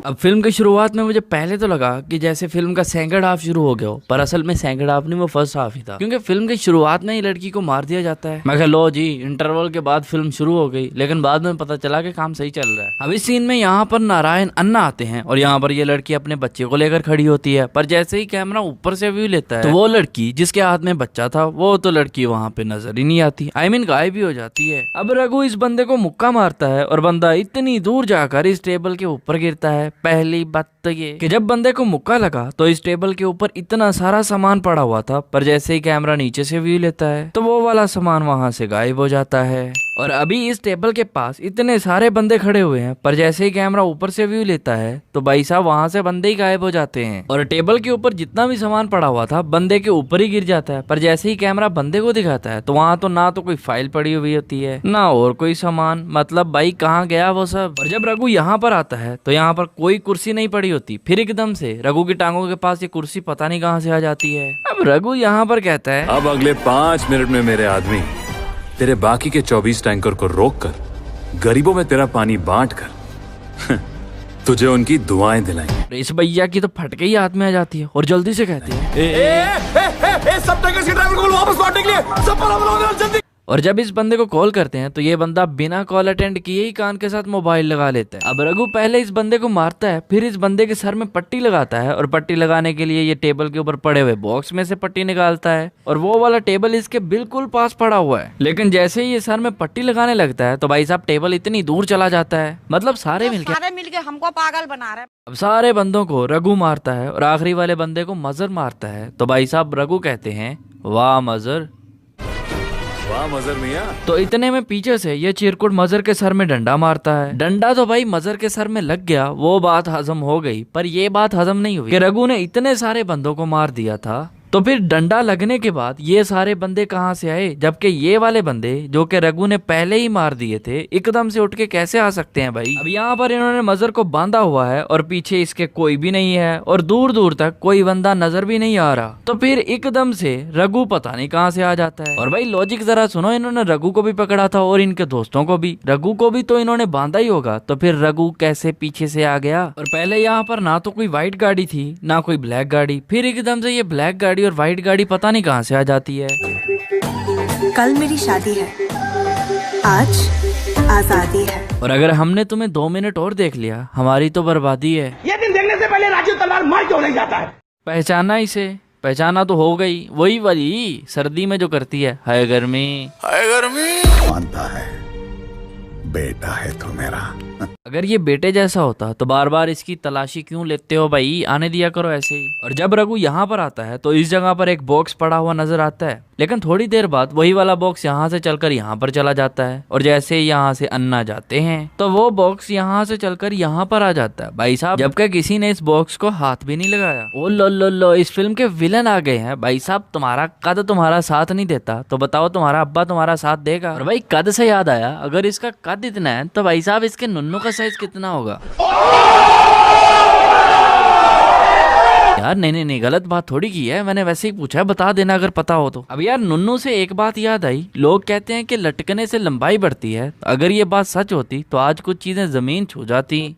अब फिल्म की शुरुआत में मुझे पहले तो लगा कि जैसे फिल्म का सेकंड हाफ शुरू हो गया हो, पर असल में सेकंड हाफ नहीं, वो फर्स्ट हाफ ही था, क्योंकि फिल्म की शुरुआत में ही लड़की को मार दिया जाता है। मैं कहा लो जी, इंटरवल के बाद फिल्म शुरू हो गई, लेकिन बाद में पता चला कि काम सही चल रहा है। अब इस सीन में यहाँ पर नारायण अन्ना आते हैं और यहाँ पर ये लड़की अपने बच्चे को लेकर खड़ी होती है, पर जैसे ही कैमरा ऊपर से व्यू लेता है तो वो लड़की जिसके हाथ में बच्चा था वो तो लड़की वहाँ पे नजर ही नहीं आती, आई मीन गायब भी हो जाती है। अब रघु इस बंदे को मुक्का मारता है और बंदा इतनी दूर जाकर इस टेबल के ऊपर गिरता है। पहली बात तो ये कि जब बंदे को मुक्का लगा तो इस टेबल के ऊपर इतना सारा सामान पड़ा हुआ था, पर जैसे ही कैमरा नीचे से व्यू लेता है तो वो वाला सामान वहां से गायब हो जाता है। और अभी इस टेबल के पास इतने सारे बंदे खड़े हुए हैं, पर जैसे ही कैमरा ऊपर से व्यू लेता है तो भाई साहब वहां से बंदे ही गायब हो जाते हैं और टेबल के ऊपर जितना भी सामान पड़ा हुआ था बंदे के ऊपर ही गिर जाता है। पर जैसे ही कैमरा बंदे को दिखाता है तो वहां तो ना तो कोई फाइल पड़ी हुई होती है ना और कोई सामान, मतलब भाई कहाँ गया वो सब। और जब रघु यहाँ पर आता है तो यहाँ पर कोई कुर्सी नहीं पड़ी होती, फिर एकदम से रघु की टांगों के पास ये कुर्सी पता नहीं कहाँ से आ जाती है। अब रघु यहाँ पर कहता है अब अगले 5 मिनट में मेरे आदमी तेरे बाकी के 24 टैंकर को रोककर गरीबों में तेरा पानी बांट कर तुझे उनकी दुआएं दिलाएंगे। इस भैया की तो फटके ही हाथ में आ जाती है और जल्दी से कहती है सब टैंकर के ड्राइवर को वापस लौटने के लिए सब पर जल्दी। और जब इस बंदे को कॉल करते हैं तो ये बंदा बिना कॉल अटेंड किए ही कान के साथ मोबाइल लगा लेता है। अब रघु पहले इस बंदे को मारता है, फिर इस बंदे के सर में पट्टी लगाता है और पट्टी लगाने के लिए ये टेबल के ऊपर पड़े हुए बॉक्स में से पट्टी निकालता है और वो वाला टेबल इसके बिल्कुल पास पड़ा हुआ है। लेकिन जैसे ही ये सर में पट्टी लगाने लगता है तो भाई साहब टेबल इतनी दूर चला जाता है, मतलब सारे मिलके हमको पागल बना रहे। अब सारे बंदों को रघु मारता है और आखिरी वाले बंदे को मजर मारता है। तो भाई साहब रघु कहते हैं वाह मजर, वाह मजर मियां। तो इतने में पीछे से ये चिरकुट मजर के सर में डंडा मारता है। डंडा तो भाई मजर के सर में लग गया, वो बात हजम हो गई, पर ये बात हजम नहीं हुई कि रघु ने इतने सारे बंदों को मार दिया था। तो फिर डंडा लगने के बाद ये सारे बंदे कहाँ से आए, जबकि ये वाले बंदे जो कि रघु ने पहले ही मार दिए थे एकदम से उठ के कैसे आ सकते हैं भाई। अब यहाँ पर इन्होंने मजर को बांधा हुआ है और पीछे इसके कोई भी नहीं है और दूर दूर तक कोई बंदा नजर भी नहीं आ रहा। तो फिर एकदम से रघु पता नहीं कहाँ से आ जाता है। और भाई लॉजिक जरा सुनो, इन्होंने रघु को भी पकड़ा था और इनके दोस्तों को भी, रघु को भी तो इन्होंने बांधा ही होगा, तो फिर रघु कैसे पीछे से आ गया। और पहले यहाँ पर ना तो कोई व्हाइट गाड़ी थी ना कोई ब्लैक गाड़ी, फिर एकदम से ये ब्लैक गाड़ी और व्हाइट गाड़ी पता नहीं कहां से आ जाती है। कल मेरी शादी है, आज आजादी है। और अगर हमने तुम्हें 2 मिनट और देख लिया हमारी तो बर्बादी है। ये दिन देखने से पहले राजू तलवार मार क्यों नहीं जाता है? पहचाना इसे, पहचाना तो हो गई, वही वाली सर्दी में जो करती है हाय गर्मी हाय गर्मी। मानता है बेटा है तो मेरा। अगर ये बेटे जैसा होता तो बार बार इसकी तलाशी क्यों लेते हो भाई, आने दिया करो ऐसे ही। और जब रघु यहाँ पर आता है तो इस जगह पर एक बॉक्स पड़ा हुआ नजर आता है, लेकिन थोड़ी देर बाद वही वाला बॉक्स यहाँ से चलकर यहाँ पर चला जाता है और जैसे यहाँ से अन्ना जाते हैं तो वो बॉक्स यहाँ से चलकर यहाँ पर आ जाता है भाई साहब, जबकि किसी ने इस बॉक्स को हाथ भी नहीं लगाया। ओ लो, इस फिल्म के विलन आ गए हैं भाई साहब। तुम्हारा कद तुम्हारा साथ नहीं देता तो बताओ तुम्हारा अब्बा तुम्हारा साथ देगा। और भाई कद से याद आया, अगर इसका कद इतना है तो भाई साहब इसके नुन्नू का साइज कितना होगा यार। नहीं, गलत बात थोड़ी की है, मैंने वैसे ही पूछा है, बता देना अगर पता हो तो। अब यार नुन्नू से एक बात याद आई, लोग कहते हैं कि लटकने से लंबाई बढ़ती है, तो अगर ये बात सच होती तो आज कुछ चीजें जमीन छू जाती।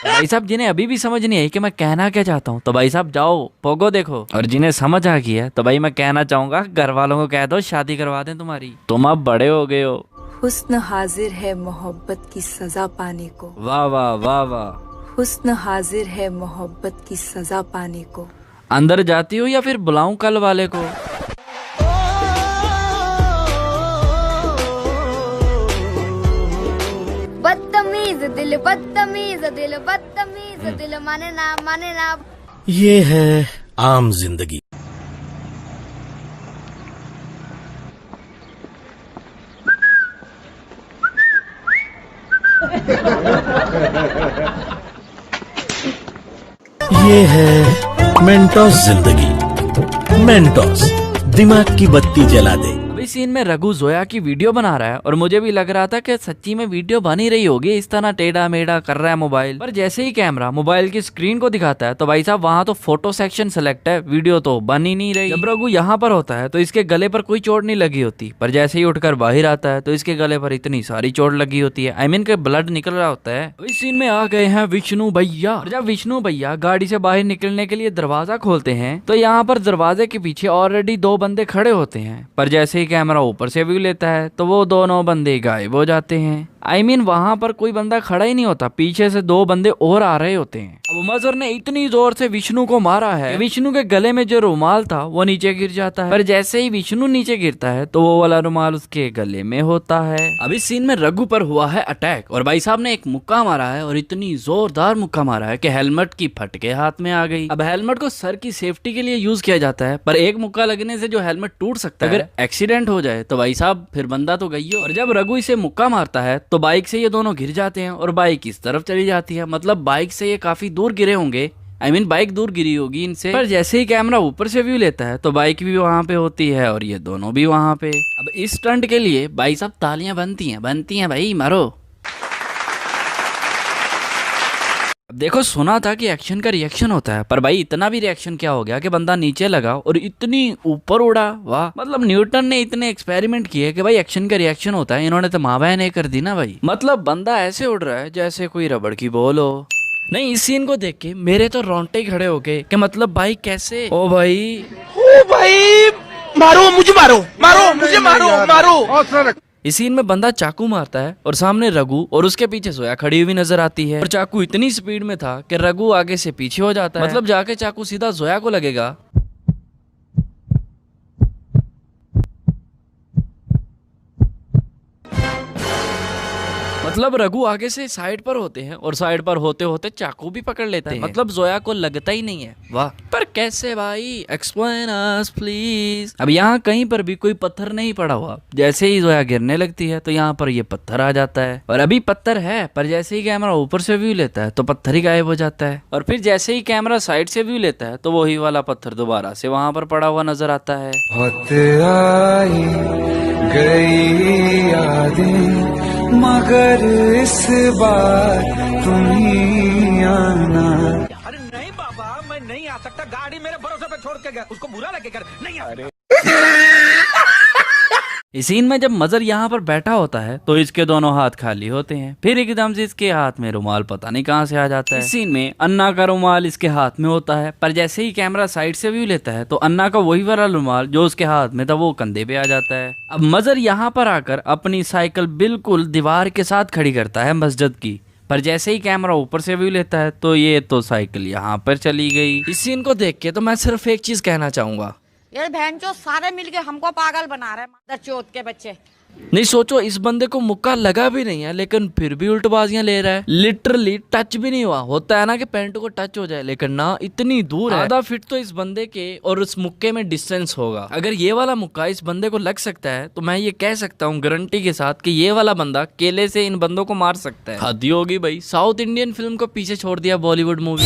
भाई साहब जिन्हें अभी भी समझ नहीं आई कि मैं कहना क्या चाहता हूँ तो भाई साहब जाओ पोगो देखो, और जिन्हें समझ आ गई है तो भाई मैं कहना चाहूंगा घर वालों को कह दो शादी करवा दें तुम्हारी, तुम अब बड़े हो गए हो। हुस्न हाजिर है मोहब्बत की सजा पाने को। वाह वाह वाह वाह। हुस्न हाजिर है मोहब्बत की सजा पाने को। अंदर जाती हो या फिर बुलाऊं कल वाले को। बदतमीज दिल बदतमीज दिल बदतमीज दिल माने ना। ये है आम जिंदगी। ये है मेंटोस जिंदगी। मेंटोस दिमाग की बत्ती जला दे। इस सीन में रघु जोया की वीडियो बना रहा है और मुझे भी लग रहा था कि सच्ची में वीडियो बन ही रही होगी, इस तरह टेढ़ा मेढ़ा कर रहा है मोबाइल। पर जैसे ही कैमरा मोबाइल की स्क्रीन को दिखाता है तो भाई साहब वहाँ तो फोटो सेक्शन सेलेक्ट है, वीडियो तो बन ही नहीं रही। जब रघु यहाँ पर होता है तो इसके गले पर कोई चोट नहीं लगी होती, पर जैसे ही उठकर बाहर आता है तो इसके गले पर इतनी सारी चोट लगी होती है, आई मीन के ब्लड निकल रहा होता है। इस सीन में आ गए हैं विष्णु भैया। और जब विष्णु भैया गाड़ी से बाहर निकलने के लिए दरवाजा खोलते हैं तो यहाँ पर दरवाजे के पीछे ऑलरेडी 2 बंदे खड़े होते हैं, पर जैसे ही कैमरा ऊपर से व्यू लेता है तो वो दोनों बंदे गायब हो जाते हैं। आई मीन वहां पर कोई बंदा खड़ा ही नहीं होता, पीछे से 2 बंदे और आ रहे होते हैं। अब मजर ने इतनी जोर से विष्णु को मारा है, विष्णु के गले में जो रुमाल था वो नीचे गिर जाता है, पर जैसे ही विष्णु नीचे गिरता है तो वो वाला रुमाल उसके गले में होता है। अब इस सीन में रघु पर हुआ है अटैक और भाई साहब ने एक मुक्का मारा है और इतनी जोरदार मुक्का मारा है कि हेलमेट की फटके हाथ में आ गई। अब हेलमेट को सर की सेफ्टी के लिए यूज किया जाता है, पर एक मुक्का लगने से जो हेलमेट टूट सकता है, अगर एक्सीडेंट हो जाए तो भाई साहब फिर बंदा तो गई हो। और जब रघु इसे मुक्का मारता है तो बाइक से ये दोनों गिर जाते हैं और बाइक इस तरफ चली जाती है, मतलब बाइक से ये काफी दूर गिरे होंगे, आई मीन बाइक दूर गिरी होगी इनसे। पर जैसे ही कैमरा ऊपर से व्यू लेता है तो बाइक भी वहां पे होती है और ये दोनों भी वहां पे। अब इस स्टंट के लिए भाई साहब तालियां बनती हैं भाई, मारो। अब देखो सुना था कि एक्शन का रिएक्शन होता है, पर भाई इतना भी रिएक्शन क्या हो गया कि बंदा नीचे लगा और इतनी ऊपर उड़ा। वाह, मतलब न्यूटन ने इतने एक्सपेरिमेंट किए कि भाई एक्शन का रिएक्शन होता है, इन्होंने तो माँ बहन कर दी ना भाई। मतलब बंदा ऐसे उड़ रहा है जैसे कोई रबड़ की बॉल हो। नहीं, इस सीन को देख के मेरे तो रोंगटे खड़े हो गए कि मतलब भाई कैसे, ओ भाई मारो मुझे, मारो मुझे, मारो। इस सीन में बंदा चाकू मारता है और सामने रघु और उसके पीछे जोया खड़ी हुई नजर आती है, और चाकू इतनी स्पीड में था कि रघु आगे से पीछे हो जाता है, मतलब जाके चाकू सीधा जोया को लगेगा। मतलब रघु आगे से साइड पर होते हैं और साइड पर होते होते चाकू भी पकड़ लेते हैं, मतलब जोया को लगता ही नहीं है। वाह, पर कैसे भाई, एक्सप्लेन अस प्लीज। अब यहाँ कहीं पर भी कोई पत्थर नहीं पड़ा हुआ, जैसे ही जोया गिरने लगती है तो यहाँ पर ये पत्थर आ जाता है, और अभी पत्थर है पर जैसे ही कैमरा ऊपर से व्यू लेता है तो पत्थर ही गायब हो जाता है, और फिर जैसे ही कैमरा साइड से व्यू लेता है तो वही वाला पत्थर दोबारा से वहां पर पड़ा हुआ नजर आता है। आई गई यादें मगर इस बार तुम ही आना। अरे नहीं बाबा, मैं नहीं आ सकता, गाड़ी मेरे भरोसे पे छोड़ के गया, उसको बुरा लगेगा, नहीं आ सकता। इस सीन में जब मजर यहाँ पर बैठा होता है तो इसके दोनों हाथ खाली होते हैं, फिर एकदम से इसके हाथ में रुमाल पता नहीं कहाँ से आ जाता है। इस सीन में अन्ना का रुमाल इसके हाथ में होता है, पर जैसे ही कैमरा साइड से व्यू लेता है तो अन्ना का वही वाला रुमाल जो उसके हाथ में था वो कंधे पे आ जाता है। अब मजर यहाँ पर आकर अपनी साइकिल बिल्कुल दीवार के साथ खड़ी करता है मस्जिद की, पर जैसे ही कैमरा ऊपर से व्यू लेता है तो ये तो साइकिल यहाँ पर चली गई। इस सीन को देख के तो मैं सिर्फ एक चीज कहना चाहूंगा, ये बहनचोद सारे मिलके हमको पागल बना रहे हैं, मदरचोद के बच्चे। नहीं सोचो, इस बंदे को मुक्का लगा भी नहीं है लेकिन फिर भी उल्टबाजियां ले रहा है, लिटरली टच भी नहीं हुआ। होता है ना कि पैंट को टच हो जाए, लेकिन ना, इतनी दूर है, आधा फीट तो इस बंदे के और उस मुक्के में डिस्टेंस होगा। अगर ये वाला मुक्का इस बंदे को लग सकता है तो मैं ये कह सकता हूँ गारंटी के साथ कि ये वाला बंदा केले से इन बंदों को मार सकता है। हद होगी भाई, साउथ इंडियन फिल्म को पीछे छोड़ दिया बॉलीवुड मूवी।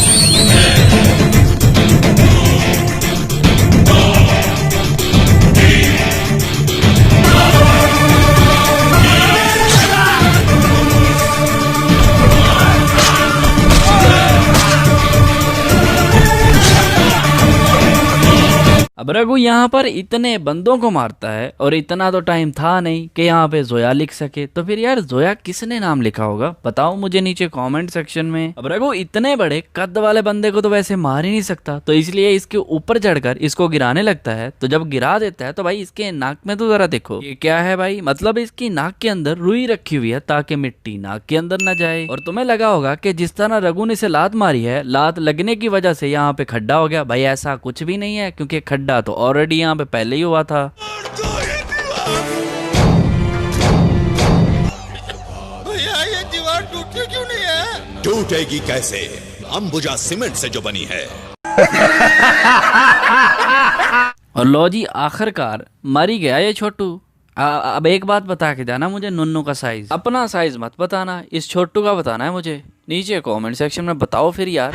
अब रघु यहाँ पर इतने बंदों को मारता है और इतना तो टाइम था नहीं कि यहाँ पे जोया लिख सके, तो फिर यार जोया किसने नाम लिखा होगा बताओ मुझे नीचे कमेंट सेक्शन में। अब रघु इतने बड़े कद वाले बंदे को तो वैसे मार ही नहीं सकता, तो इसलिए इसके ऊपर चढ़कर इसको गिराने लगता है। तो जब गिरा देता है तो भाई इसके नाक में तो जरा देखो ये क्या है भाई, मतलब इसकी नाक के अंदर रुई रखी हुई है ताकि मिट्टी नाक के अंदर न जाए। और तुम्हें लगा होगा कि जिस तरह रघु ने इसे लात मारी है, लात लगने की वजह से यहाँ पे खड्डा हो गया। भाई ऐसा कुछ भी नहीं है, क्योंकि खड्डा तो ऑलरेडी यहाँ पे पहले ही हुआ था। भैया ये दीवार टूटती क्यों नहीं है? टूटेगी कैसे, अंबुजा सीमेंट से जो बनी है। और लो जी, आखिरकार मर ही गया ये छोटू। अब एक बात बता के जाना मुझे नुन्नू का साइज, अपना साइज मत बताना, इस छोटू का बताना है मुझे। नीचे कमेंट सेक्शन में बताओ फिर यार।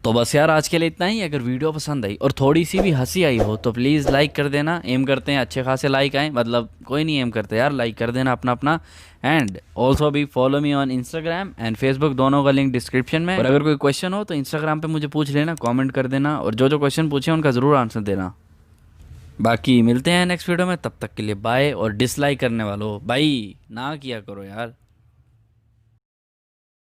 तो तो बस यार आज के लिए इतना ही। अगर वीडियो पसंद आई और थोड़ी सी भी हंसी आई हो तो प्लीज़ लाइक कर देना। एम करते हैं अच्छे खासे लाइक आए, मतलब कोई नहीं एम करते यार, लाइक कर देना अपना अपना। एंड ऑल्सो भी follow me on Instagram and Facebook, दोनों का लिंक डिस्क्रिप्शन में। और अगर कोई क्वेश्चन हो तो इंस्टाग्राम पे मुझे पूछ लेना, कमेंट कर देना, और जो जो क्वेश्चन पूछे उनका ज़रूर आंसर देना। बाकी मिलते हैं नेक्स्ट वीडियो में, तब तक के लिए बाय। और डिसलाइक करने वालों भाई ना किया करो यार।